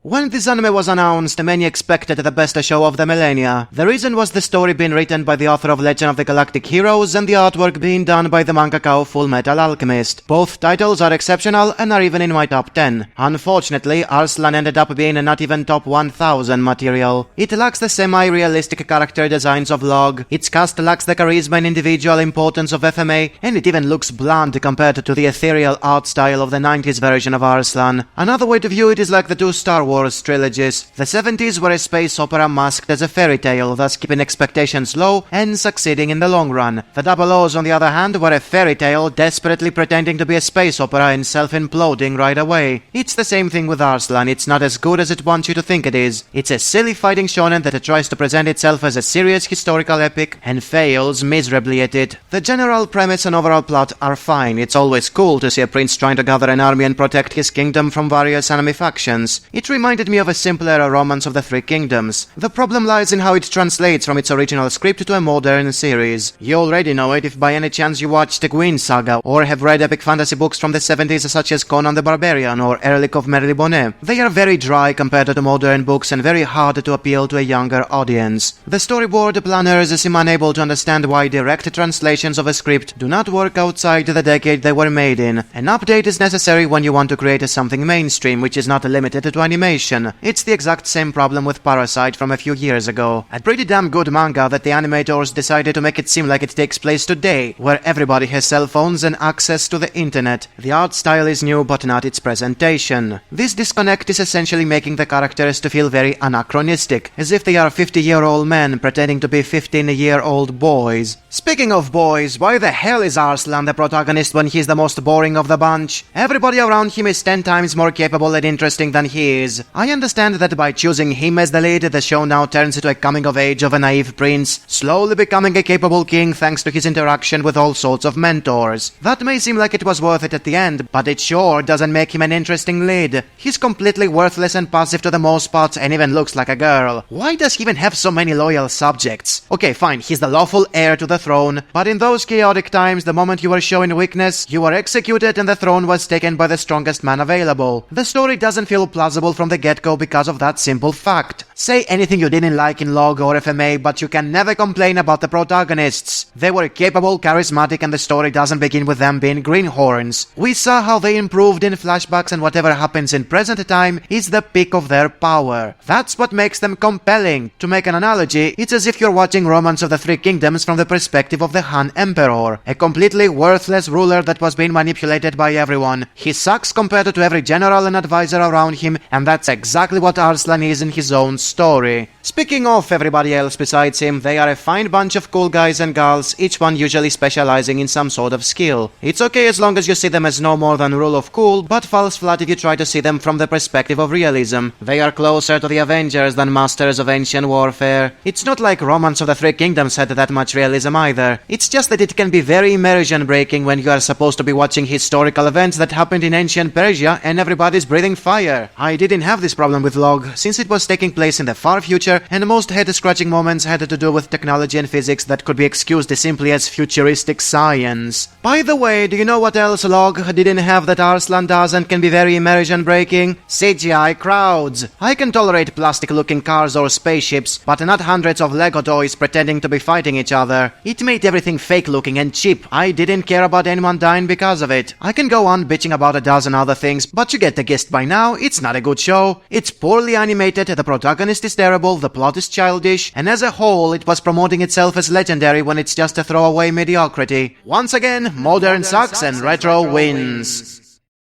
When this anime was announced, many expected the best show of the millennia. The reason was the story being written by the author of Legend of the Galactic Heroes and the artwork being done by the mangaka of Full Metal Alchemist. Both titles are exceptional and are even in my top 10. Unfortunately, Arslan ended up being not even top 1000 material. It lacks the semi-realistic character designs of Log, its cast lacks the charisma and individual importance of FMA, and it even looks bland compared to the ethereal art style of the 90s version of Arslan. Another way to view it is like the two Star Wars trilogies. The 70s were a space opera masked as a fairy tale, thus keeping expectations low and succeeding in the long run. The Double O's, on the other hand, were a fairy tale desperately pretending to be a space opera and self-imploding right away. It's the same thing with Arslan. It's not as good as it wants you to think it is. It's a silly fighting shonen that tries to present itself as a serious historical epic and fails miserably at it. The general premise and overall plot are fine. It's always cool to see a prince trying to gather an army and protect his kingdom from various enemy factions. It reminded me of a simpler Romance of the Three Kingdoms. The problem lies in how it translates from its original script to a modern series. You already know it if by any chance you watched the Gwyn Saga or have read epic fantasy books from the 70s such as Conan the Barbarian or Erlich of Merlibone. They are very dry compared to modern books and very hard to appeal to a younger audience. The storyboard planners seem unable to understand why direct translations of a script do not work outside the decade they were made in. An update is necessary when you want to create something mainstream which is not limited to animation. It's the exact same problem with Parasite from a few years ago. A pretty damn good manga that the animators decided to make it seem like it takes place today, where everybody has cell phones and access to the internet. The art style is new but not its presentation. This disconnect is essentially making the characters to feel very anachronistic, as if they are 50-year-old men pretending to be 15-year-old boys. Speaking of boys, why the hell is Arslan the protagonist when he's the most boring of the bunch? Everybody around him is 10 times more capable and interesting than he is. I understand that by choosing him as the lead, the show now turns into a coming-of-age of a naive prince, slowly becoming a capable king thanks to his interaction with all sorts of mentors. That may seem like it was worth it at the end, but it sure doesn't make him an interesting lead. He's completely worthless and passive to the most part and even looks like a girl. Why does he even have so many loyal subjects? Okay, fine, he's the lawful heir to the throne, but in those chaotic times, the moment you were showing weakness, you were executed and the throne was taken by the strongest man available. The story doesn't feel plausible from the get-go because of that simple fact. Say anything you didn't like in Log or FMA, but you can never complain about the protagonists. They were capable, charismatic, and the story doesn't begin with them being greenhorns. We saw how they improved in flashbacks, and whatever happens in present time is the peak of their power. That's what makes them compelling. To make an analogy, it's as if you're watching Romance of the Three Kingdoms from the perspective of the Han Emperor, a completely worthless ruler that was being manipulated by everyone. He sucks compared to every general and advisor around him, and that's exactly what Arslan is in his own story. Speaking of everybody else besides him, they are a fine bunch of cool guys and girls, each one usually specializing in some sort of skill. It's okay as long as you see them as no more than rule of cool, but falls flat if you try to see them from the perspective of realism. They are closer to the Avengers than masters of ancient warfare. It's not like Romance of the Three Kingdoms had that much realism either. It's just that it can be very immersion-breaking when you are supposed to be watching historical events that happened in ancient Persia and everybody's breathing fire. I didn't have this problem with Log, since it was taking place in the far future, and most head-scratching moments had to do with technology and physics that could be excused simply as futuristic science. By the way, do you know what else Log didn't have that Arslan does and can be very immersion-breaking? CGI crowds. I can tolerate plastic-looking cars or spaceships, but not hundreds of Lego toys pretending to be fighting each other. It made everything fake-looking and cheap. I didn't care about anyone dying because of it. I can go on bitching about a dozen other things, but you get the gist by now. It's not a good show. It's poorly animated, the protagonist is terrible, the plot is childish, and as a whole, it was promoting itself as legendary when it's just a throwaway mediocrity. Once again, modern sucks and retro wins.